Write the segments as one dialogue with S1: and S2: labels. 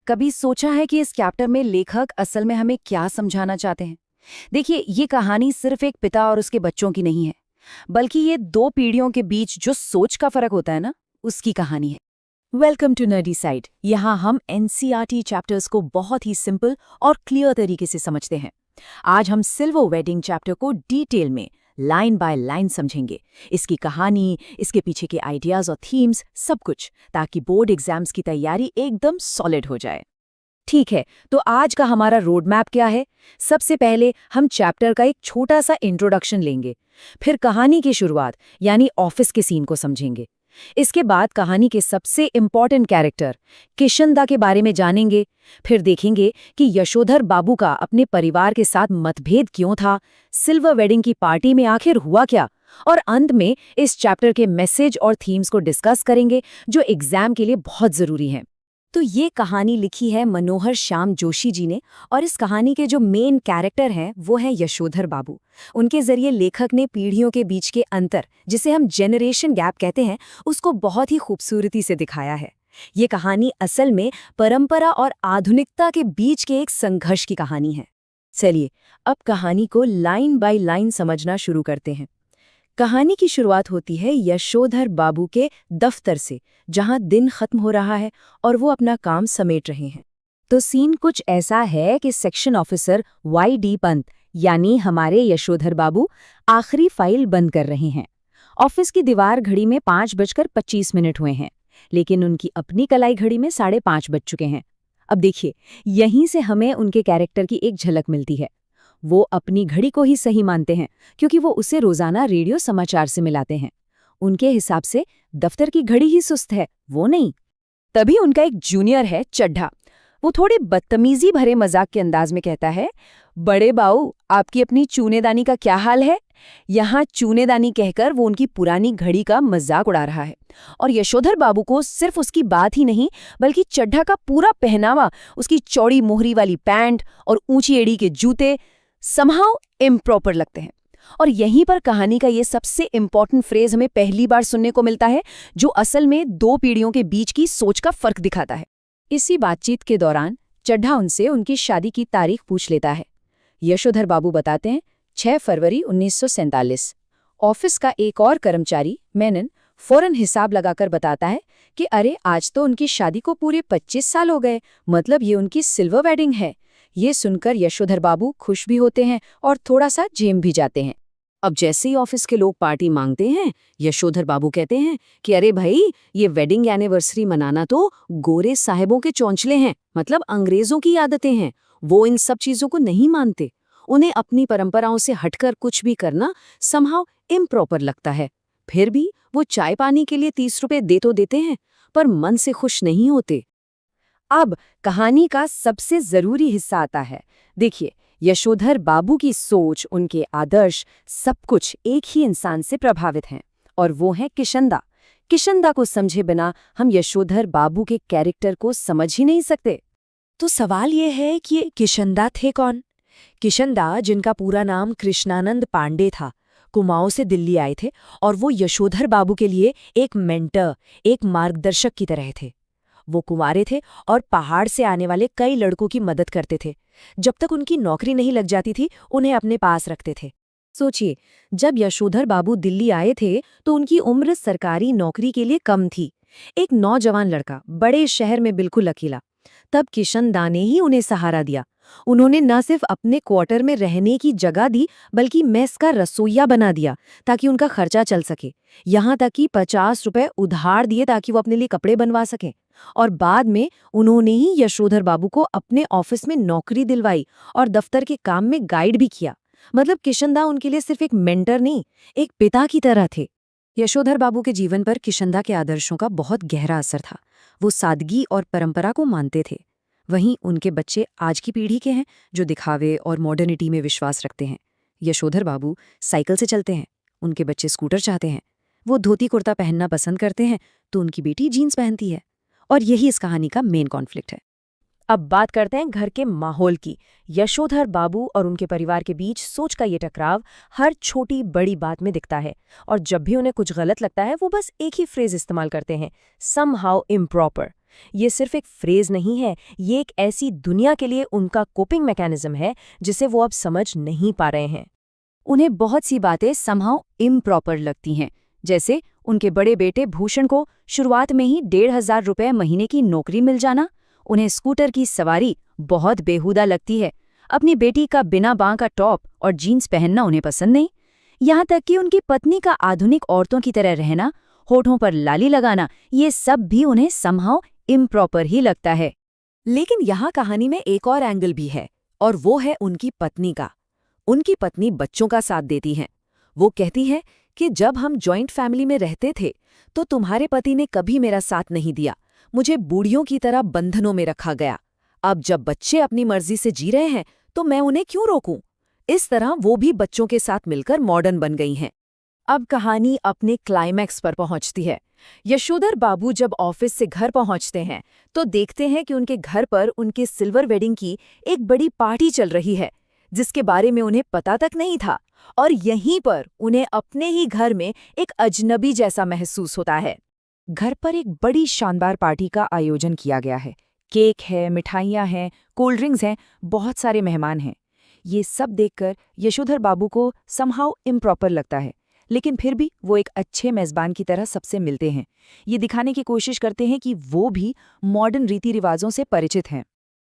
S1: कभी सोचा है कि इस चैप्टर में लेखक असल में हमें क्या समझाना चाहते हैं? देखिए, ये कहानी सिर्फ एक पिता और उसके बच्चों की नहीं है, बल्कि ये दो पीढ़ियों के बीच जो सोच का फर्क होता है ना, उसकी कहानी है।
S2: Welcome to Nerdy Side. यहाँ हम एनसीईआरटी चैप्टर्स को बहुत ही सिंपल और क्लियर तरीके से समझते हैं। आज हम सिल्वर वेडिंग चैप्टर को डिटेल में लाइन बाय लाइन समझेंगे, इसकी कहानी, इसके पीछे के आइडियाज और थीम्स, सब कुछ, ताकि बोर्ड एग्जाम्स की तैयारी एकदम सॉलिड हो जाए।
S1: ठीक है, तो आज का हमारा रोड मैप क्या है? सबसे पहले हम चैप्टर का एक छोटा सा इंट्रोडक्शन लेंगे, फिर कहानी की शुरुआत यानी ऑफिस के सीन को समझेंगे। इसके बाद कहानी के सबसे इम्पॉर्टेंट कैरेक्टर किशनदा के बारे में जानेंगे, फिर देखेंगे कि यशोधर बाबू का अपने परिवार के साथ मतभेद क्यों था, सिल्वर वेडिंग की पार्टी में आखिर हुआ क्या, और अंत में इस चैप्टर के मैसेज और थीम्स को डिस्कस करेंगे जो एग्जाम के लिए बहुत जरूरी हैं।
S2: तो ये कहानी लिखी है मनोहर श्याम जोशी जी ने, और इस कहानी के जो मेन कैरेक्टर हैं वो हैं यशोधर बाबू। उनके जरिए लेखक ने पीढ़ियों के बीच के अंतर, जिसे हम जेनरेशन गैप कहते हैं, उसको बहुत ही खूबसूरती से दिखाया है। ये कहानी असल में परंपरा और आधुनिकता के बीच के एक संघर्ष की कहानी है। चलिए अब कहानी को लाइन बाय लाइन समझना शुरू करते हैं। कहानी की शुरुआत होती है यशोधर बाबू के दफ्तर से, जहां दिन खत्म हो रहा है और वो अपना काम समेट रहे हैं।
S1: तो सीन कुछ ऐसा है कि सेक्शन ऑफिसर वाई.डी. पंत यानी हमारे यशोधर बाबू आखिरी फाइल बंद कर रहे हैं। ऑफिस की दीवार घड़ी में 5:25 हुए हैं, लेकिन उनकी अपनी कलाई घड़ी में 5:30 बज चुके हैं। अब देखिए, यहीं से हमें उनके कैरेक्टर की एक झलक मिलती है। वो अपनी घड़ी को ही सही मानते हैं क्योंकि वो उसे रोजाना रेडियो समाचार से मिलाते हैं। उनके हिसाब से दफ्तर की घड़ी ही सुस्त है, वो नहीं। तभी उनका एक जूनियर है चड्ढा। वो थोड़े बदतमीजी भरे मजाक के अंदाज में कहता है, बड़े बाऊ, आपकी अपनी चूनेदानी का क्या हाल है? यहाँ चूनेदानी कहकर वो उनकी पुरानी घड़ी का मजाक उड़ा रहा है। और यशोधर बाबू को सिर्फ उसकी बात ही नहीं, बल्कि चड्ढा का पूरा पहनावा, उसकी चौड़ी मोहरी वाली पैंट और ऊंची एड़ी के जूते समहाउ इम्प्रॉपर लगते हैं। और यहीं पर कहानी का ये सबसे इम्पॉर्टेंट फ्रेज हमें पहली बार सुनने को मिलता है, जो असल में दो पीढ़ियों के बीच की सोच का फर्क दिखाता है। इसी बातचीत के दौरान चड्ढा उनसे उनकी शादी की तारीख पूछ लेता है। यशोधर बाबू बताते हैं 6 फरवरी 1947। ऑफिस का एक और कर्मचारी मेनन फौरन हिसाब लगाकर बताता है कि अरे, आज तो उनकी शादी को पूरे 25 साल हो गए, मतलब ये उनकी सिल्वर वेडिंग है। ये सुनकर यशोधर बाबू खुश भी होते हैं और थोड़ा सा झेम भी जाते हैं। अब जैसे ही ऑफिस के लोग पार्टी मांगते हैं, यशोधर बाबू कहते हैं कि अरे भाई, ये वेडिंग एनिवर्सरी मनाना तो गोरे साहिबों के चौंचले हैं, मतलब अंग्रेजों की आदतें हैं। वो इन सब चीजों को नहीं मानते। उन्हें अपनी परंपराओं से हटकर कुछ भी करना समहाउ इम्प्रॉपर लगता है। फिर भी वो चाय पानी के लिए 30 रुपए दे तो देते हैं, पर मन से खुश नहीं होते। अब कहानी का सबसे जरूरी हिस्सा आता है। देखिए, यशोधर बाबू की सोच, उनके आदर्श, सब कुछ एक ही इंसान से प्रभावित हैं, और वो है किशनदा। किशनदा को समझे बिना हम यशोधर बाबू के कैरेक्टर को समझ ही नहीं सकते।
S2: तो सवाल ये है कि ये किशनदा थे कौन? किशनदा, जिनका पूरा नाम कृष्णानंद पांडे था, कुमाऊं से दिल्ली आए थे, और वो यशोधर बाबू के लिए एक मेंटर, एक मार्गदर्शक की तरह थे। वो कुंवारे थे और पहाड़ से आने वाले कई लड़कों की मदद करते थे। जब तक उनकी नौकरी नहीं लग जाती थी, उन्हें अपने पास रखते थे। सोचिए, जब यशोधर बाबू दिल्ली आए थे तो उनकी उम्र सरकारी नौकरी के लिए कम थी। एक नौजवान लड़का, बड़े शहर में बिल्कुल अकेला। तब किशनदा ने ही उन्हें सहारा दिया। उन्होंने न सिर्फ अपने क्वार्टर में रहने की जगह दी, बल्कि मेस का रसोइया बना दिया ताकि उनका खर्चा चल सके। यहाँ तक कि 50 रुपए उधार दिए ताकि वो अपने लिए कपड़े बनवा सकें। और बाद में उन्होंने ही यशोधर बाबू को अपने ऑफिस में नौकरी दिलवाई और दफ्तर के काम में गाइड भी किया। मतलब किशनदा उनके लिए सिर्फ एक मेंटर नहीं, एक पिता की तरह थे। यशोधर बाबू के जीवन पर किशनदा के आदर्शों का बहुत गहरा असर था। वो सादगी और परंपरा को मानते थे। वहीं उनके बच्चे आज की पीढ़ी के हैं, जो दिखावे और मॉडर्निटी में विश्वास रखते हैं। यशोधर बाबू साइकिल से चलते हैं, उनके बच्चे स्कूटर चाहते हैं। वो धोती कुर्ता पहनना पसंद करते हैं, तो उनकी बेटी जीन्स पहनती है। और यही इस कहानी का मेन कॉन्फ्लिक्ट है। अब बात करते हैं घर के माहौल की। यशोधर बाबू और उनके परिवार के बीच सोच का ये टकराव हर छोटी बड़ी बात में दिखता है, और जब भी उन्हें कुछ गलत लगता है वो बस एक ही फ्रेज इस्तेमाल करते हैं, समहाउ इम्प्रॉपर। ये सिर्फ एक फ्रेज नहीं है, ये एक ऐसी दुनिया के लिए उनका कोपिंग मैकेनिज्म है जिसे वो अब समझ नहीं पा रहे हैं।
S1: उन्हें बहुत सी बातें समहाउ इम्प्रॉपर लगती हैं, जैसे उनके बड़े बेटे भूषण को शुरुआत में ही 1,500 रुपये महीने की नौकरी मिल जाना। उन्हें स्कूटर की सवारी बहुत बेहुदा लगती है। अपनी बेटी का बिना बाँ का टॉप और जीन्स पहनना उन्हें पसंद नहीं। यहाँ तक कि उनकी पत्नी का आधुनिक औरतों की तरह रहना, होठों पर लाली लगाना, ये सब भी उन्हें समहाउ इम्प्रॉपर ही लगता है।
S2: लेकिन यहाँ कहानी में एक और एंगल भी है, और वो है उनकी पत्नी का। उनकी पत्नी बच्चों का साथ देती हैं। वो कहती है कि जब हम जॉइंट फैमिली में रहते थे तो तुम्हारे पति ने कभी मेरा साथ नहीं दिया, मुझे बूढ़ियों की तरह बंधनों में रखा गया। अब जब बच्चे अपनी मर्जी से जी रहे हैं तो मैं उन्हें क्यों रोकूं? इस तरह वो भी बच्चों के साथ मिलकर मॉडर्न बन गई हैं। अब कहानी अपने क्लाइमैक्स पर पहुंचती है। यशोधर बाबू जब ऑफिस से घर पहुंचते हैं तो देखते हैं कि उनके घर पर उनके सिल्वर वेडिंग की एक बड़ी पार्टी चल रही है, जिसके बारे में उन्हें पता तक नहीं था। और यहीं पर उन्हें अपने ही घर में एक अजनबी जैसा महसूस होता है। घर पर एक बड़ी शानदार पार्टी का आयोजन किया गया है। केक है, मिठाइयाँ हैं, कोल्ड ड्रिंक्स हैं, बहुत सारे मेहमान हैं। ये सब देखकर यशोधर बाबू को समहाउ इम्प्रॉपर लगता है, लेकिन फिर भी वो एक अच्छे मेज़बान की तरह सबसे मिलते हैं। ये दिखाने की कोशिश करते हैं कि वो भी मॉडर्न रीति रिवाजों से परिचित हैं।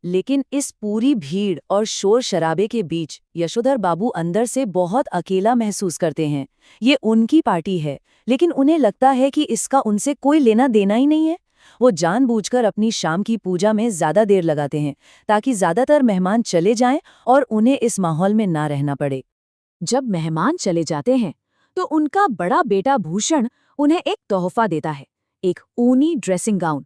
S2: लेकिन इस पूरी भीड़ और शोर शराबे के बीच यशोधर बाबू अंदर से बहुत अकेला महसूस करते हैं। ये उनकी पार्टी है, लेकिन उन्हें लगता है कि इसका उनसे कोई लेना देना ही नहीं है। वो जानबूझकर अपनी शाम की पूजा में ज्यादा देर लगाते हैं ताकि ज्यादातर मेहमान चले जाएं और उन्हें इस माहौल में ना रहना पड़े। जब मेहमान चले जाते हैं तो उनका बड़ा बेटा भूषण उन्हें एक तोहफा देता है, एक ऊनी ड्रेसिंग गाउन।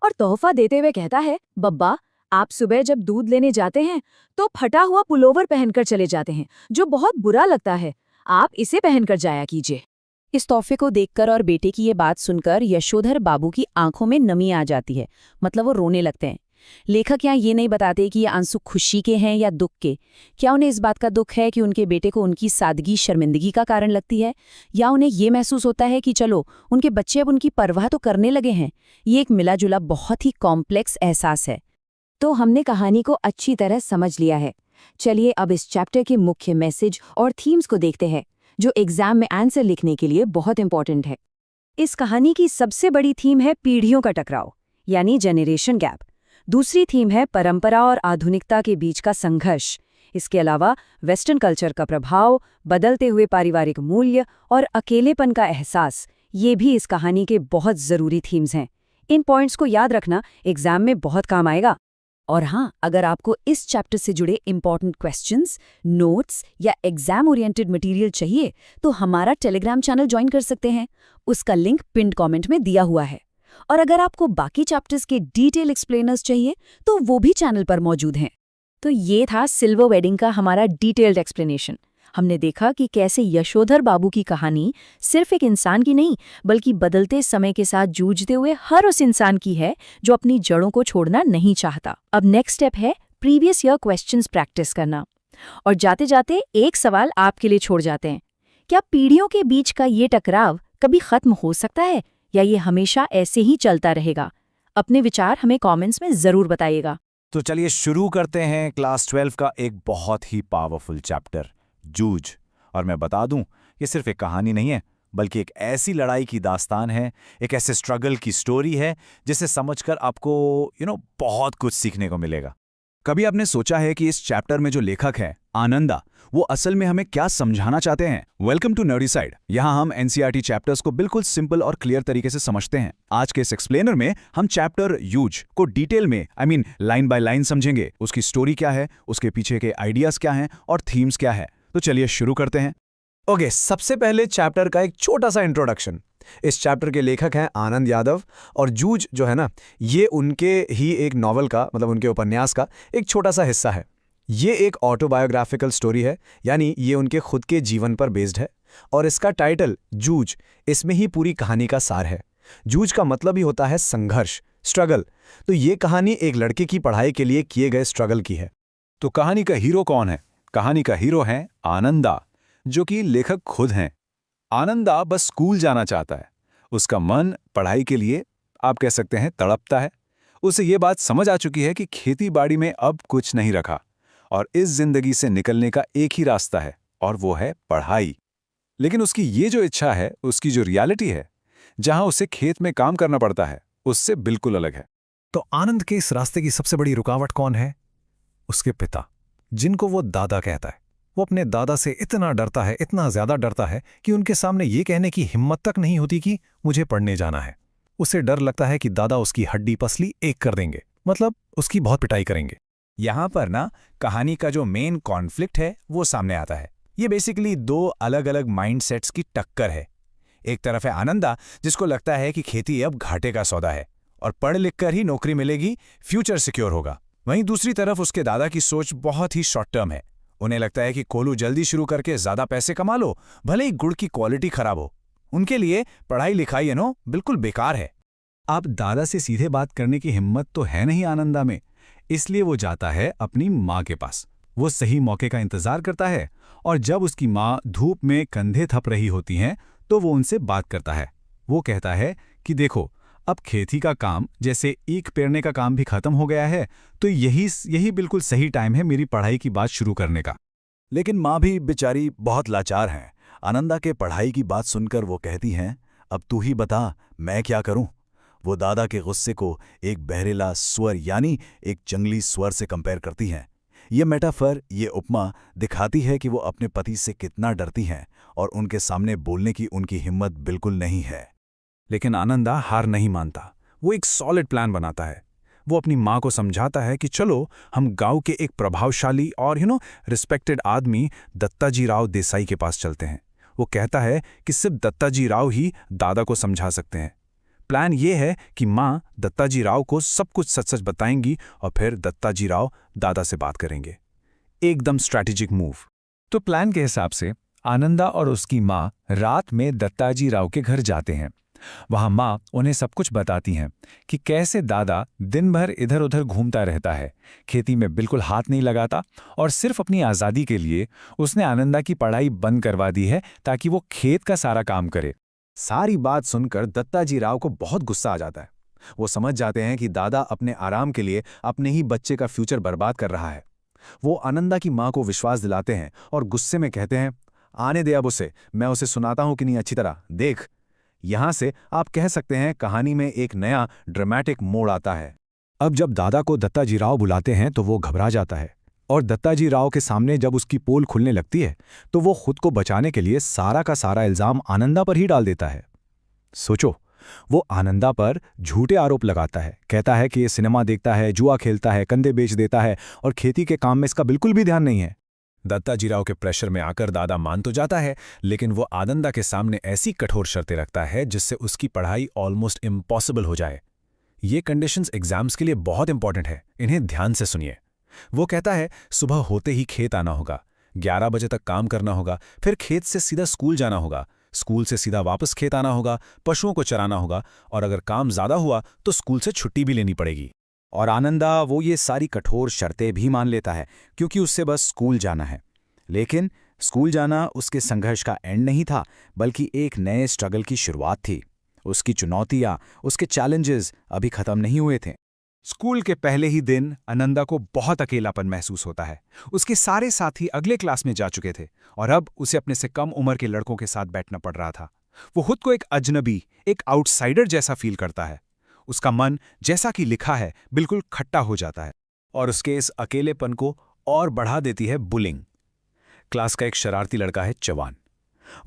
S2: और तोहफा देते हुए कहता है, बब्बा, आप सुबह जब दूध लेने जाते हैं तो फटा हुआ पुलोवर पहनकर चले जाते हैं, जो बहुत बुरा लगता है। आप इसे पहनकर जाया कीजिए। इस तोहफे को देखकर और बेटे की ये बात सुनकर यशोधर बाबू की आंखों में नमी आ जाती है, मतलब वो रोने लगते हैं। लेखक यहाँ ये नहीं बताते कि ये आंसू खुशी के हैं या दुख के। क्या उन्हें इस बात का दुख है कि उनके बेटे को उनकी सादगी शर्मिंदगी का कारण लगती है, या उन्हें ये महसूस होता है कि चलो उनके बच्चे अब उनकी परवाह तो करने लगे हैं। ये एक मिला जुला बहुत ही कॉम्प्लेक्स एहसास है। तो हमने कहानी को अच्छी तरह समझ लिया है। चलिए अब इस चैप्टर के मुख्य मैसेज और थीम्स को देखते हैं, जो एग्जाम में आंसर लिखने के लिए बहुत इंपॉर्टेंट है। इस कहानी की सबसे बड़ी थीम है पीढ़ियों का टकराव, यानी जेनरेशन गैप। दूसरी थीम है परंपरा और आधुनिकता के बीच का संघर्ष। इसके अलावा वेस्टर्न कल्चर का प्रभाव, बदलते हुए पारिवारिक मूल्य और अकेलेपन का एहसास, ये भी इस कहानी के बहुत ज़रूरी थीम्स हैं। इन पॉइंट्स को याद रखना एग्जाम में बहुत काम आएगा। और हाँ, अगर आपको इस चैप्टर से जुड़े इंपॉर्टेंट क्वेश्चंस, नोट्स या एग्जाम ओरिएंटेड मटेरियल चाहिए तो हमारा टेलीग्राम चैनल ज्वाइन कर सकते हैं। उसका लिंक पिन कमेंट में दिया हुआ है। और अगर आपको बाकी चैप्टर्स के डिटेल एक्सप्लेनर्स चाहिए तो वो भी चैनल पर मौजूद हैं। तो ये था सिल्वर वेडिंग का हमारा डिटेल्ड एक्सप्लेनेशन। हमने देखा कि कैसे यशोधर बाबू की कहानी सिर्फ एक इंसान की नहीं, बल्कि बदलते समय के साथ जूझते हुए हर उस इंसान की है जो अपनी जड़ों को छोड़ना नहीं चाहता। अब नेक्स्ट स्टेप है प्रीवियस ईयर क्वेश्चंस प्रैक्टिस करना। और जाते जाते एक सवाल आपके लिए छोड़ जाते हैं। क्या पीढ़ियों के बीच का ये टकराव कभी खत्म हो सकता है, या ये हमेशा ऐसे ही चलता रहेगा? अपने विचार हमें कमेंट्स में जरूर बताइएगा।
S3: तो चलिए शुरू करते हैं क्लास 12 का एक बहुत ही पावरफुल चैप्टर, जूझ। और मैं बता दूं, ये सिर्फ एक कहानी नहीं है, बल्कि एक ऐसी लड़ाई की दास्तान है, एक ऐसे स्ट्रगल की स्टोरी है जिसे समझकर आपको बहुत कुछ सीखने को मिलेगा। कभी आपने सोचा है कि इस चैप्टर में जो लेखक है आनंदा, वो असल में हमें क्या समझाना चाहते हैं? Welcome to Nerdy Side. यहाँ हम एनसीईआरटी चैप्टर्स को बिल्कुल सिंपल और क्लियर तरीके से समझते हैं। आज के इस एक्सप्लेनर में हम चैप्टर यूज को डिटेल में लाइन बाय लाइन समझेंगे। उसकी स्टोरी क्या है, उसके पीछे के आइडियाज क्या हैं और थीम्स क्या है। तो चलिए शुरू करते हैं।
S4: ओके, सबसे पहले चैप्टर का एक छोटा सा इंट्रोडक्शन। इस चैप्टर के लेखक हैं आनंद यादव, और जूझ जो है ना, ये उनके ही एक नॉवल का, मतलब उनके उपन्यास का एक छोटा सा हिस्सा है। ये एक ऑटोबायोग्राफिकल स्टोरी है, यानी ये उनके खुद के जीवन पर बेस्ड है। और इसका टाइटल जूझ, इसमें ही पूरी कहानी का सार है। जूझ का मतलब ही होता है संघर्ष, स्ट्रगल। तो ये कहानी एक लड़के की पढ़ाई के लिए किए गए स्ट्रगल की है।
S3: तो कहानी का हीरो कौन है? कहानी का हीरो है आनंदा, जो कि लेखक खुद हैं। आनंदा बस स्कूल जाना चाहता है। उसका मन पढ़ाई के लिए, आप कह सकते हैं, तड़पता है। उसे ये बात समझ आ चुकी है कि खेती बाड़ी में अब कुछ नहीं रखा और इस जिंदगी से निकलने का एक ही रास्ता है, और वो है पढ़ाई। लेकिन उसकी ये जो इच्छा है, उसकी जो रियलिटी है, जहां उसे खेत में काम करना पड़ता है, उससे बिल्कुल अलग है।
S4: तो आनंद के इस रास्ते की सबसे बड़ी रुकावट कौन है? उसके पिता, जिनको वो दादा कहता है। वो अपने दादा से इतना डरता है, इतना ज्यादा डरता है कि उनके सामने ये कहने की हिम्मत तक नहीं होती कि मुझे पढ़ने जाना है। उसे डर लगता है कि दादा उसकी हड्डी पसली एक कर देंगे, मतलब उसकी बहुत पिटाई करेंगे।
S3: यहां पर ना कहानी का जो मेन कॉन्फ्लिक्ट है वो सामने आता है। ये बेसिकली दो अलग अलग माइंडसेट्स की टक्कर है। एक तरफ है आनंदा, जिसको लगता है कि खेती अब घाटे का सौदा है और पढ़ लिख कर ही नौकरी मिलेगी, फ्यूचर सिक्योर होगा। वहीं दूसरी तरफ उसके दादा की सोच बहुत ही शॉर्ट टर्म है। उन्हें लगता है कि कोलू जल्दी शुरू करके ज्यादा पैसे कमा लो, भले ही गुड़ की क्वालिटी खराब हो। उनके लिए पढ़ाई लिखाई बिल्कुल बेकार है। अब दादा से सीधे बात करने की हिम्मत तो है नहीं आनंदा में, इसलिए वो जाता है अपनी माँ के पास। वो सही मौके का इंतजार करता है और जब उसकी माँ धूप में कंधे थप रही होती हैं तो वो उनसे बात करता है। वो कहता है कि देखो, अब खेती का काम, जैसे ईख पेरने का काम भी खत्म हो गया है, तो यही बिल्कुल सही टाइम है मेरी पढ़ाई की बात शुरू करने का। लेकिन माँ भी बेचारी बहुत लाचार हैं। आनंदा के पढ़ाई की बात सुनकर वो कहती हैं, अब तू ही बता, मैं क्या करूं? वो दादा के गुस्से को एक बहरेला स्वर यानी एक जंगली स्वर से कंपेयर करती हैं। ये मेटाफर, ये उपमा दिखाती है कि वो अपने पति से कितना डरती हैं और उनके सामने बोलने की उनकी हिम्मत बिल्कुल नहीं है। लेकिन आनंदा हार नहीं मानता। वो एक सॉलिड प्लान बनाता है। वो अपनी माँ को समझाता है कि चलो हम गांव के एक प्रभावशाली और रिस्पेक्टेड आदमी दत्ताजी राव देसाई के पास चलते हैं। वो कहता है कि सिर्फ दत्ताजी राव ही दादा को समझा सकते हैं। प्लान ये है कि माँ दत्ताजी राव को सब कुछ सच सच बताएंगी और फिर दत्ताजी राव दादा से बात करेंगे। एकदम स्ट्रैटेजिक मूव। तो प्लान के हिसाब से आनंदा और उसकी माँ रात में दत्ताजी राव के घर जाते हैं। वहां माँ उन्हें सब कुछ बताती हैं कि कैसे दादा दिन भर इधर उधर घूमता रहता है, खेती में बिल्कुल हाथ नहीं लगाता और सिर्फ अपनी आज़ादी के लिए उसने आनंदा की पढ़ाई बंद करवा दी है ताकि वो खेत का सारा काम करे। सारी बात सुनकर दत्ताजी राव को बहुत गुस्सा आ जाता है। वो समझ जाते हैं कि दादा अपने आराम के लिए अपने ही बच्चे का फ्यूचर बर्बाद कर रहा है। वो आनंदा की माँ को विश्वास दिलाते हैं और गुस्से में कहते हैं, आने दे अब उसे, मैं उसे सुनाता हूं कि नहीं अच्छी तरह, देख। यहां से आप कह सकते हैं कहानी में एक नया ड्रामेटिक मोड़ आता है। अब जब दादा को दत्ताजी राव बुलाते हैं तो वो घबरा जाता है और दत्ताजी राव के सामने जब उसकी पोल खुलने लगती है तो वो खुद को बचाने के लिए सारा का सारा इल्जाम आनंदा पर ही डाल देता है। सोचो, वो आनंदा पर झूठे आरोप लगाता है, कहता है कि ये सिनेमा देखता है, जुआ खेलता है, कंधे बेच देता है और खेती के काम में इसका बिल्कुल भी ध्यान नहीं है। दत्ताजी राव के प्रेशर में आकर दादा मान तो जाता है, लेकिन वो आनंदा के सामने ऐसी कठोर शर्तें रखता है जिससे उसकी पढ़ाई ऑलमोस्ट इम्पॉसिबल हो जाए। ये कंडीशंस एग्जाम्स के लिए बहुत इंपॉर्टेंट है, इन्हें ध्यान से सुनिए। वो कहता है सुबह होते ही खेत आना होगा, 11 बजे तक काम करना होगा, फिर खेत से सीधा स्कूल जाना होगा, स्कूल से सीधा वापस खेत आना होगा, पशुओं को चराना होगा और अगर काम ज्यादा हुआ तो स्कूल से छुट्टी भी लेनी पड़ेगी। और आनंदा वो ये सारी कठोर शर्तें भी मान लेता है क्योंकि उससे बस स्कूल जाना है। लेकिन स्कूल जाना उसके संघर्ष का एंड नहीं था, बल्कि एक नए स्ट्रगल की शुरुआत थी। उसकी चुनौतियां, उसके चैलेंजेस अभी खत्म नहीं हुए थे। स्कूल के पहले ही दिन आनंदा को बहुत अकेलापन महसूस होता है। उसके सारे साथी अगले क्लास में जा चुके थे और अब उसे अपने से कम उम्र के लड़कों के साथ बैठना पड़ रहा था। वो खुद को एक अजनबी, एक आउटसाइडर जैसा फील करता है। उसका मन, जैसा कि लिखा है, बिल्कुल खट्टा हो जाता है और उसके इस अकेलेपन को और बढ़ा देती है बुलिंग। क्लास का एक शरारती लड़का है चवान।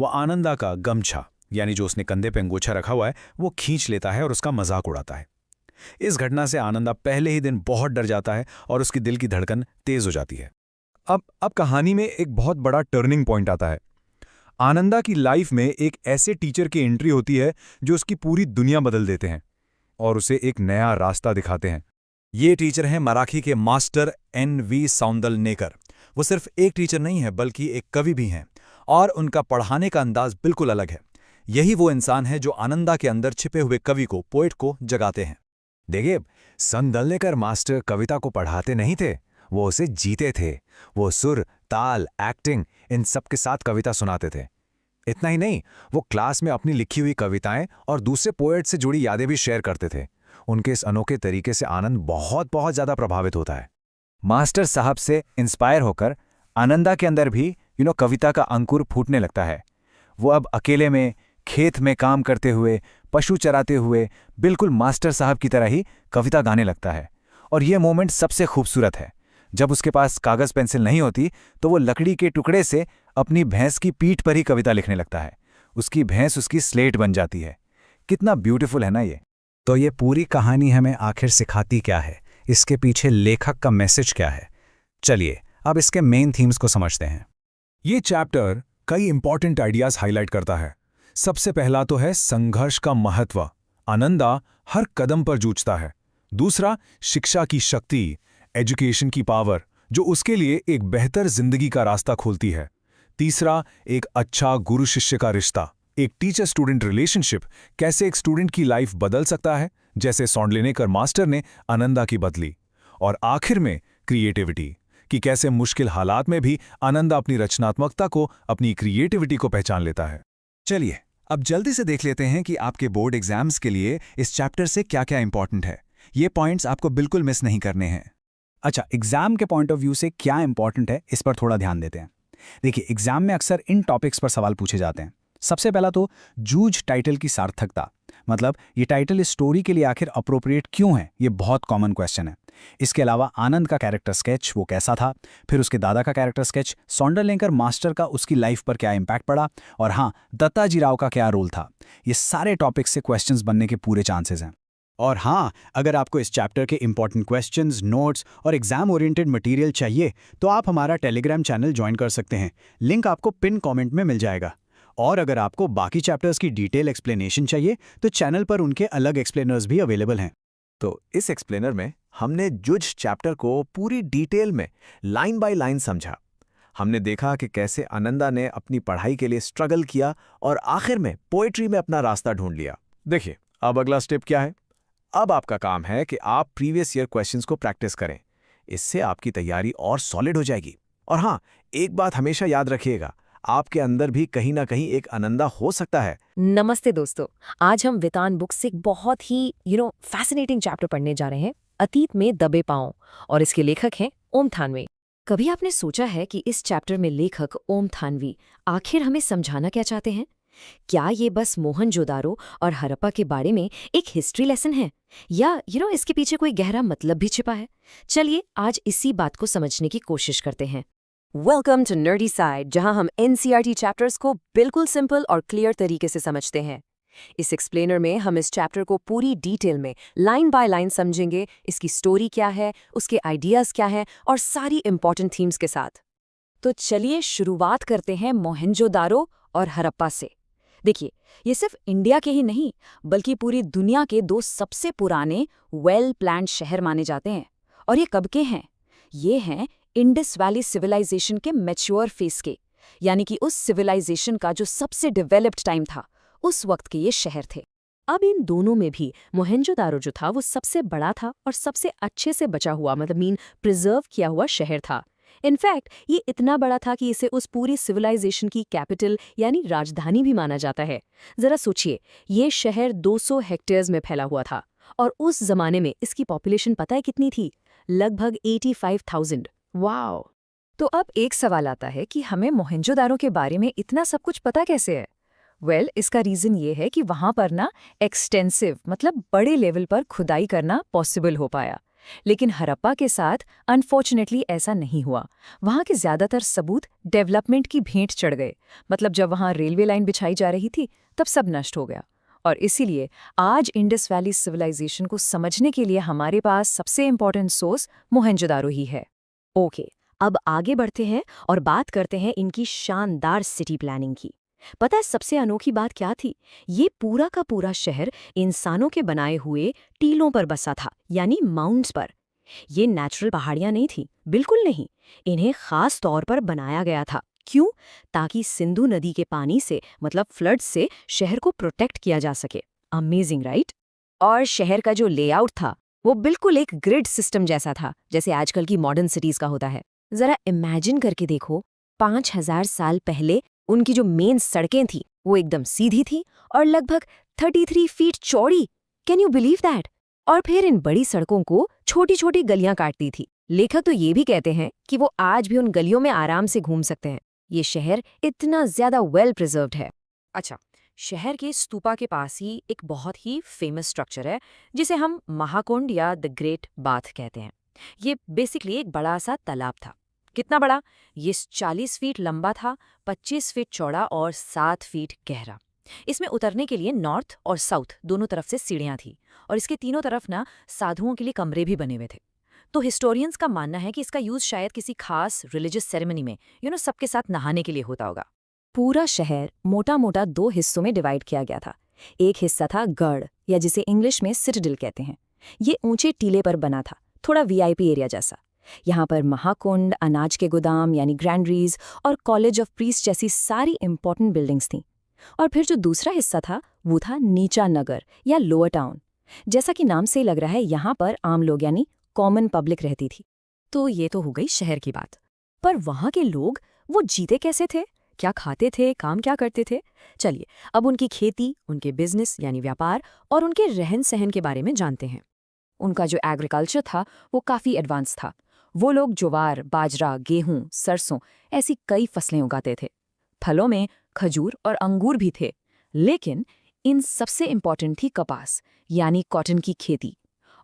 S3: वो आनंदा का गमछा, यानी जो उसने कंधे पे अंगोछा रखा हुआ है, वो खींच लेता है और उसका मजाक उड़ाता है। इस घटना से आनंदा पहले ही दिन बहुत डर जाता है और उसकी दिल की धड़कन तेज हो जाती है। अब कहानी में एक बहुत बड़ा टर्निंग पॉइंट आता है। आनंदा की लाइफ में एक ऐसे टीचर की एंट्री होती है जो उसकी पूरी दुनिया बदल देते हैं और उसे एक नया रास्ता दिखाते हैं। ये टीचर हैं मराठी के मास्टर NV सौंदलनेकर। वो सिर्फ एक टीचर नहीं है, बल्कि एक कवि भी हैं और उनका पढ़ाने का अंदाज बिल्कुल अलग है। यही वो इंसान है जो आनंदा के अंदर छिपे हुए कवि को, पोएट को जगाते हैं। देखिए, सौंदलनेकर मास्टर कविता को पढ़ाते नहीं थे, वो उसे जीते थे। वो सुर, ताल, एक्टिंग, इन सब के साथ कविता सुनाते थे। इतना ही नहीं, वो क्लास में अपनी लिखी हुई कविताएं और दूसरे पोएट से जुड़ी यादें भी शेयर करते थे। उनके इस अनोखे तरीके से आनंद बहुत बहुत ज़्यादा प्रभावित होता है। मास्टर साहब से इंस्पायर होकर आनंदा के अंदर भी कविता का अंकुर फूटने लगता है। वो अब अकेले में खेत में काम करते हुए, पशु चराते हुए बिल्कुल मास्टर साहब की तरह ही कविता गाने लगता है। और ये मोमेंट सबसे खूबसूरत है। जब उसके पास कागज़ पेंसिल नहीं होती तो वो लकड़ी के टुकड़े से अपनी भैंस की पीठ पर ही कविता लिखने लगता है। उसकी भैंस उसकी स्लेट बन जाती है। कितना ब्यूटीफुल है ना ये।
S4: तो ये पूरी कहानी हमें आखिर सिखाती क्या है, इसके पीछे लेखक का मैसेज क्या है? चलिए अब इसके मेन थीम्स को समझते हैं।
S5: ये चैप्टर कई इंपॉर्टेंट आइडियाज हाईलाइट करता है। सबसे पहला तो है संघर्ष का महत्व। आनंदा हर कदम पर जूझता है। दूसरा, शिक्षा की शक्ति, एजुकेशन की पावर, जो उसके लिए एक बेहतर जिंदगी का रास्ता खोलती है। तीसरा, एक अच्छा गुरु शिष्य का रिश्ता, एक टीचर स्टूडेंट रिलेशनशिप, कैसे एक स्टूडेंट की लाइफ बदल सकता है, जैसे सौंडलेनेकर मास्टर ने आनंदा की बदली। और आखिर में क्रिएटिविटी, कि कैसे मुश्किल हालात में भी आनंदा अपनी रचनात्मकता को, अपनी क्रिएटिविटी को पहचान लेता है।
S3: चलिए अब जल्दी से देख लेते हैं कि आपके बोर्ड एग्जाम्स के लिए इस चैप्टर से क्या क्या इंपॉर्टेंट है। ये पॉइंट्स आपको बिल्कुल मिस नहीं करने हैं।
S6: अच्छा, एग्जाम के पॉइंट ऑफ व्यू से क्या इंपॉर्टेंट है, इस पर थोड़ा ध्यान देते हैं। देखिए, एग्जाम में अक्सर इन टॉपिक्स पर सवाल पूछे जाते हैं। सबसे पहला तो जूझ टाइटल की सार्थकता, मतलब ये टाइटल इस स्टोरी के लिए आखिर अप्रोप्रिएट क्यों है, ये बहुत कॉमन क्वेश्चन है। इसके अलावा आनंद का कैरेक्टर स्केच वो कैसा था, फिर उसके दादा का कैरेक्टर स्केच, सौंडरलेकर मास्टर का उसकी लाइफ पर क्या इंपैक्ट पड़ा, और हाँ, दत्ताजी राव का क्या रोल था। ये सारे टॉपिक्स से क्वेश्चंस बनने के पूरे चांसेस हैं। और हाँ, अगर आपको इस चैप्टर के इंपॉर्टेंट क्वेश्चंस, नोट्स और एग्जाम ओरिएंटेड मटेरियल चाहिए तो आप हमारा टेलीग्राम चैनल ज्वाइन कर सकते हैं। लिंक आपको पिन कमेंट में मिल जाएगा। और अगर आपको बाकी चैप्टर्स की डिटेल एक्सप्लेनेशन चाहिए तो चैनल पर उनके अलग एक्सप्लेनर्स भी अवेलेबल हैं।
S3: तो इस एक्सप्लेनर में हमने जूझ चैप्टर को पूरी डिटेल में लाइन बाय लाइन समझा। हमने देखा कि कैसे आनंदा ने अपनी पढ़ाई के लिए स्ट्रगल किया और आखिर में पोएट्री में अपना रास्ता ढूंढ लिया। देखिए, अब अगला स्टेप क्या है। अब आपका काम है कि आप प्रीवियस ईयर क्वेश्चंस को प्रैक्टिस करें। इससे आपकी तैयारी और सॉलिड हो जाएगी। और हाँ, एक बात हमेशा याद रखिएगा, आपके अंदर भी कहीं ना कहीं एक आनंदा हो सकता है।
S2: नमस्ते दोस्तों, आज हम वितान बुक से एक बहुत ही फैसिनेटिंग चैप्टर पढ़ने जा रहे हैं, अतीत में दबे पांव, और इसके लेखक हैं ओम थानवी। कभी आपने सोचा है कि इस चैप्टर में लेखक ओम थानवी आखिर हमें समझाना क्या चाहते हैं? क्या ये बस मोहनजोदारो और हड़प्पा के बारे में एक हिस्ट्री लेसन है, या इसके पीछे कोई गहरा मतलब भी छिपा है? चलिए आज इसी बात को समझने की कोशिश करते हैं। वेलकम टू नर्डी साइड, जहां हम एनसीईआरटी चैप्टर्स को बिल्कुल सिंपल और क्लियर तरीके से समझते हैं। इस एक्सप्लेनर में हम इस चैप्टर को पूरी डिटेल में लाइन बाय लाइन समझेंगे, इसकी स्टोरी क्या है, उसके आइडियाज क्या हैं, और सारी इंपॉर्टेंट थीम्स के साथ। तो चलिए शुरुआत करते हैं मोहनजोदारो और हड़प्पा से। देखिए, ये सिर्फ इंडिया के ही नहीं बल्कि पूरी दुनिया के दो सबसे पुराने वेल प्लान्ड शहर माने जाते हैं। और ये कब के हैं? ये हैं इंडस वैली सिविलाइजेशन के मैच्योर फेस के, यानी कि उस सिविलाइजेशन का जो सबसे डेवलप्ड टाइम था, उस वक्त के ये शहर थे। अब इन दोनों में भी मोहनजोदारो जो था वो सबसे बड़ा था और सबसे अच्छे से बचा हुआ, मतलब प्रिजर्व किया हुआ शहर था। इनफैक्ट ये इतना बड़ा था कि इसे उस पूरी सिविलाइजेशन की कैपिटल यानी राजधानी भी माना जाता है। जरा सोचिए, ये शहर 200 हेक्टेयर्स में फैला हुआ था, और उस जमाने में इसकी पॉपुलेशन पता है कितनी थी? लगभग 85,000। वाओ! तो अब एक सवाल आता है कि हमें मोहनजोदारो के बारे में इतना सब कुछ पता कैसे है? इसका रीज़न ये है कि वहाँ पर एक्सटेंसिव, मतलब बड़े लेवल पर खुदाई करना पॉसिबल हो पाया। लेकिन हड़प्पा के साथ अनफॉर्चुनेटली ऐसा नहीं हुआ। वहाँ के ज़्यादातर सबूत डेवलपमेंट की भेंट चढ़ गए। मतलब जब वहाँ रेलवे लाइन बिछाई जा रही थी तब सब नष्ट हो गया। और इसीलिए आज इंडस वैली सिविलाइजेशन को समझने के लिए हमारे पास सबसे इम्पॉर्टेंट सोर्स मोहनजोदारो ही है। ओके, अब आगे बढ़ते हैं और बात करते हैं इनकी शानदार सिटी प्लानिंग की। पता है सबसे अनोखी बात क्या थी? ये पूरा का पूरा शहर इंसानों के बनाए हुए टीलों पर बसा था, यानी माउंट्स पर। ये नेचुरल पहाड़ियां नहीं थी, बिल्कुल नहीं। इन्हें खास तौर पर बनाया गया था। क्यों? ताकि सिंधु नदी के पानी से, मतलब फ्लड से, शहर को प्रोटेक्ट किया जा सके। Amazing, right? और शहर का जो लेआउट था वो बिल्कुल एक ग्रिड सिस्टम जैसा था, जैसे आजकल की मॉडर्न सिटीज का होता है। जरा इमेजिन करके देखो, 5000 साल पहले उनकी जो मेन सड़कें थी वो एकदम सीधी थी और लगभग 33 फीट चौड़ी। Can you believe that?
S1: और फिर इन बड़ी सड़कों को छोटी छोटी गलियां काटती थी। लेखक तो ये भी कहते हैं कि वो आज भी उन गलियों में आराम से घूम सकते हैं। ये शहर इतना ज्यादा वेल प्रिजर्व्ड है। अच्छा, शहर के स्तूपा के पास ही एक बहुत ही फेमस स्ट्रक्चर है जिसे हम महाकुंड या द ग्रेट बाथ कहते हैं। ये बेसिकली एक बड़ा सा तालाब था। कितना बड़ा? ये 40 फीट लंबा था, 25 फीट चौड़ा और 7 फीट गहरा। इसमें उतरने के लिए नॉर्थ और साउथ दोनों तरफ से सीढ़ियां थी और इसके तीनों तरफ ना साधुओं के लिए कमरे भी बने हुए थे। तो हिस्टोरियंस का मानना है कि इसका यूज शायद किसी खास रिलीजियस सेरेमनी में सबके साथ नहाने के लिए होता होगा। पूरा शहर मोटा मोटा 2 हिस्सों में डिवाइड किया गया था। एक हिस्सा था गढ़, या जिसे इंग्लिश में सिटाडेल कहते हैं। ये ऊंचे टीले पर बना था, थोड़ा वीआईपी एरिया जैसा। यहाँ पर महाकुंड, अनाज के गोदाम यानी ग्रैंडरीज और कॉलेज ऑफ प्रीस्ट जैसी सारी इंपॉर्टेंट बिल्डिंग्स थीं। और फिर जो दूसरा हिस्सा था वो था नीचा नगर या लोअर टाउन। जैसा कि नाम से ही लग रहा है, यहाँ पर आम लोग यानी कॉमन पब्लिक रहती थी। तो ये तो हो गई शहर की बात। पर वहाँ के लोग वो जीते कैसे थे, क्या खाते थे, काम क्या करते थे? चलिए अब उनकी खेती, उनके बिजनेस यानी व्यापार और उनके रहन सहन के बारे में जानते हैं। उनका जो एग्रीकल्चर था वो काफ़ी एडवांस था। वो लोग ज्वार, बाजरा, गेहूं, सरसों ऐसी कई फसलें उगाते थे। फलों में खजूर और अंगूर भी थे, लेकिन इन सबसे इम्पॉर्टेंट थी कपास यानी कॉटन की खेती।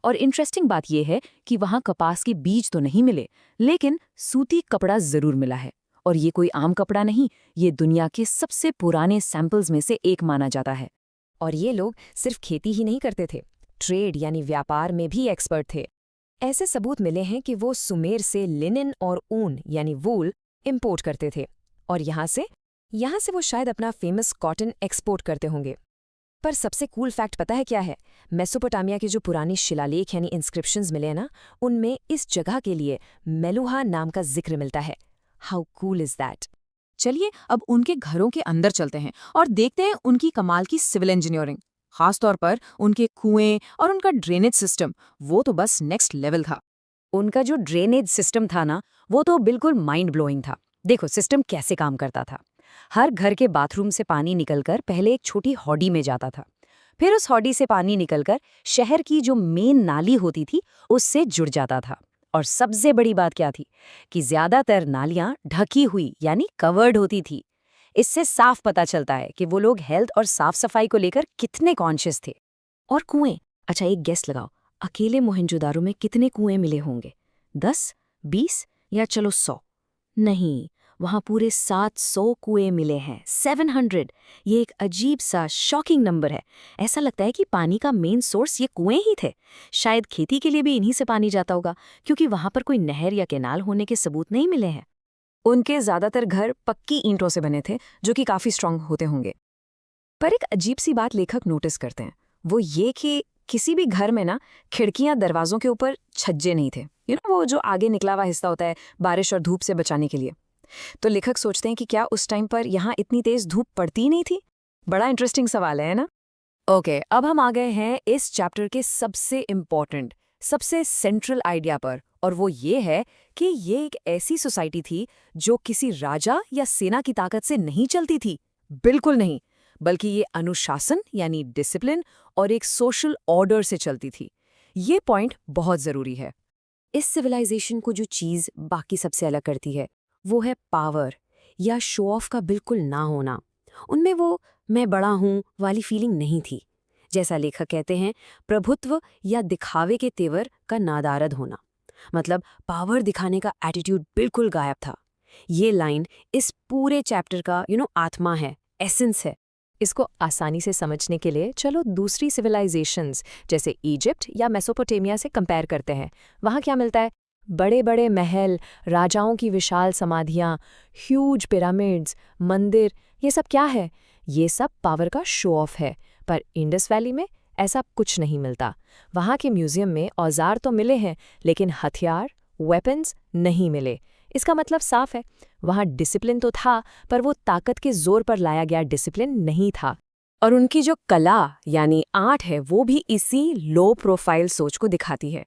S1: और इंटरेस्टिंग बात यह है कि वहाँ कपास के बीज तो नहीं मिले, लेकिन सूती कपड़ा ज़रूर मिला है। और ये कोई आम कपड़ा नहीं, ये दुनिया के सबसे पुराने सैंपल्स में से एक माना जाता है। और ये लोग सिर्फ खेती ही नहीं करते थे, ट्रेड यानी व्यापार में भी एक्सपर्ट थे। ऐसे सबूत मिले हैं कि वो सुमेर से लिनन और ऊन यानी वूल इंपोर्ट करते थे, और यहाँ से वो शायद अपना फेमस कॉटन एक्सपोर्ट करते होंगे। पर सबसे कूल फैक्ट पता है क्या है? मेसोपोटामिया के जो पुरानी शिलालेख यानी इंस्क्रिप्शंस मिले हैं ना, उनमें इस जगह के लिए मेलुहा नाम का जिक्र मिलता है। How cool is that? चलिए अब उनके घरों के अंदर चलते हैं और देखते हैं उनकी कमाल की सिविल इंजीनियरिंग। खासतौर पर उनके कुएं और उनका ड्रेनेज सिस्टम, वो तो बस नेक्स्ट लेवल था। उनका जो ड्रेनेज सिस्टम था ना, वो तो बिल्कुल माइंड ब्लोइंग था। देखो सिस्टम कैसे काम करता था। हर घर के बाथरूम से पानी निकलकर पहले एक छोटी हॉडी में जाता था। फिर उस हॉडी से पानी निकलकर शहर की जो मेन नाली होती थी उससे जुड़ जाता था। और सबसे बड़ी बात क्या थी कि ज्यादातर नालियां ढकी हुई यानी कवर्ड होती थी। इससे साफ पता चलता है कि वो लोग हेल्थ और साफ सफाई को लेकर कितने कॉन्शियस थे। और कुएं, अच्छा एक गेस लगाओ, अकेले मोहनजोदारो में कितने कुएं मिले होंगे? 10, 20 या चलो 100? नहीं, वहां पूरे 700 कुएं मिले हैं। 700। ये एक अजीब सा शॉकिंग नंबर है। ऐसा लगता है कि पानी का मेन सोर्स ये कुएं ही थे। शायद खेती के लिए भी इन्हीं से पानी जाता होगा, क्योंकि वहां पर कोई नहर या केनाल होने के सबूत नहीं मिले हैं। उनके ज्यादातर घर पक्की ईंटों से बने थे, जो कि काफी स्ट्रांग होते होंगे। पर एक अजीब सी बात लेखक नोटिस करते हैं, वो ये कि किसी भी घर में ना खिड़कियां दरवाजों के ऊपर छज्जे नहीं थे। वो जो आगे निकला हुआ हिस्सा होता है बारिश और धूप से बचाने के लिए। तो लेखक सोचते हैं कि क्या उस टाइम पर यहाँ इतनी तेज धूप पड़ती नहीं थी? बड़ा इंटरेस्टिंग सवाल है ना? ओके, अब हम आ गए हैं इस चैप्टर के सबसे इम्पॉर्टेंट, सबसे सेंट्रल आइडिया पर, और वो ये है कि ये एक ऐसी सोसाइटी थी जो किसी राजा या सेना की ताकत से नहीं चलती थी। बिल्कुल नहीं, बल्कि ये अनुशासन यानी डिसिप्लिन और एक सोशल ऑर्डर से चलती थी। ये पॉइंट बहुत ज़रूरी है। इस सिविलाइजेशन को जो चीज़ बाकी सबसे अलग करती है वो है पावर या शो ऑफ का बिल्कुल ना होना। उनमें वो मैं बड़ा हूँ वाली फीलिंग नहीं थी। जैसा लेखक कहते हैं, प्रभुत्व या दिखावे के तेवर का नादारद होना, मतलब पावर दिखाने का एटीट्यूड बिल्कुल गायब था। ये लाइन इस पूरे चैप्टर का आत्मा है, एसेंस है। इसको आसानी से समझने के लिए चलो दूसरी सिविलाइजेशंस जैसे इजिप्ट या मेसोपोटामिया से कंपेयर करते हैं। वहाँ क्या मिलता है? बड़े बड़े महल, राजाओं की विशाल समाधियाँ, ह्यूज पिरामिड्स, मंदिर, ये सब क्या है? ये सब पावर का शो ऑफ है। पर इंडस वैली में ऐसा कुछ नहीं मिलता। वहाँ के म्यूजियम में औजार तो मिले हैं, लेकिन हथियार, वेपन्स नहीं मिले। इसका मतलब साफ है, वहाँ डिसिप्लिन तो था, पर वो ताकत के जोर पर लाया गया डिसिप्लिन नहीं था। और उनकी जो कला यानी आर्ट है, वो भी इसी लो प्रोफाइल सोच को दिखाती है।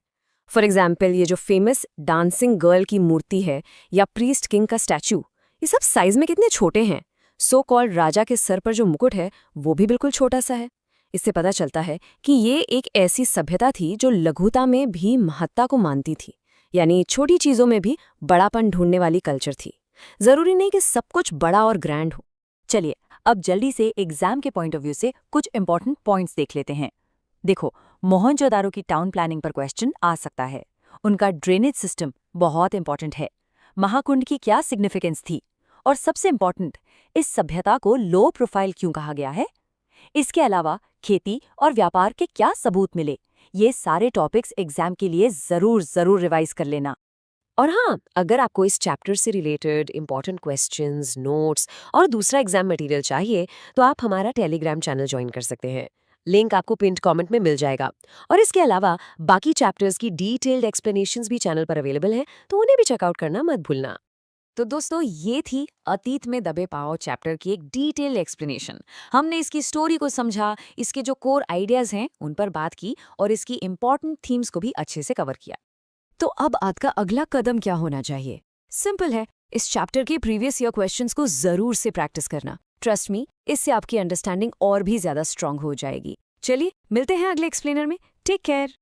S1: फॉर एग्जाम्पल, ये जो फेमस डांसिंग गर्ल की मूर्ति है या प्रीस्ट किंग का स्टैचू, ये सब साइज में कितने छोटे हैं। सो कॉल्ड राजा के सर पर जो मुकुट है वो भी बिल्कुल छोटा सा है।
S2: इससे पता चलता है कि ये एक ऐसी सभ्यता थी जो लघुता में भी महत्ता को मानती थी, यानी छोटी चीजों में भी बड़ापन ढूंढने वाली कल्चर थी। जरूरी नहीं कि सब कुछ बड़ा और ग्रैंड हो।
S1: चलिए अब जल्दी से एग्जाम के पॉइंट ऑफ व्यू से कुछ इंपॉर्टेंट पॉइंट्स देख लेते हैं। देखो, मोहनजोदारो की टाउन प्लानिंग पर क्वेश्चन आ सकता है। उनका ड्रेनेज सिस्टम बहुत इंपॉर्टेंट है। महाकुंड की क्या सिग्निफिकेंस थी, और सबसे इंपॉर्टेंट, इस सभ्यता को लो प्रोफाइल क्यों कहा गया है। इसके अलावा खेती और व्यापार के क्या सबूत मिले, ये सारे टॉपिक्स एग्जाम के लिए जरूर रिवाइज कर लेना।
S2: और हाँ, अगर आपको इस चैप्टर से रिलेटेड इंपॉर्टेंट क्वेश्चंस, नोट्स और दूसरा एग्जाम मटेरियल चाहिए तो आप हमारा टेलीग्राम चैनल ज्वाइन कर सकते हैं। लिंक आपको पिंड कमेंट में मिल जाएगा। और इसके अलावा बाकी चैप्टर्स की डिटेल्ड एक्सप्लेनेशंस भी चैनल पर अवेलेबल हैं, तो उन्हें भी चेकआउट करना मत भूलना।
S1: तो दोस्तों, ये थी अतीत में दबे पाओ चैप्टर की एक डिटेल एक्सप्लेनेशन। हमने इसकी स्टोरी को समझा, इसके जो कोर आइडियाज हैं उन पर बात की और इसकी इंपॉर्टेंट थीम्स को भी अच्छे से कवर किया।
S2: तो अब आज का अगला कदम क्या होना चाहिए? सिंपल है, इस चैप्टर के प्रीवियस ईयर क्वेश्चंस को जरूर से प्रैक्टिस करना। ट्रस्ट मी, इससे आपकी अंडरस्टैंडिंग और भी ज्यादा स्ट्रांग हो जाएगी। चलिए मिलते हैं अगले एक्सप्लेनर में। Take care.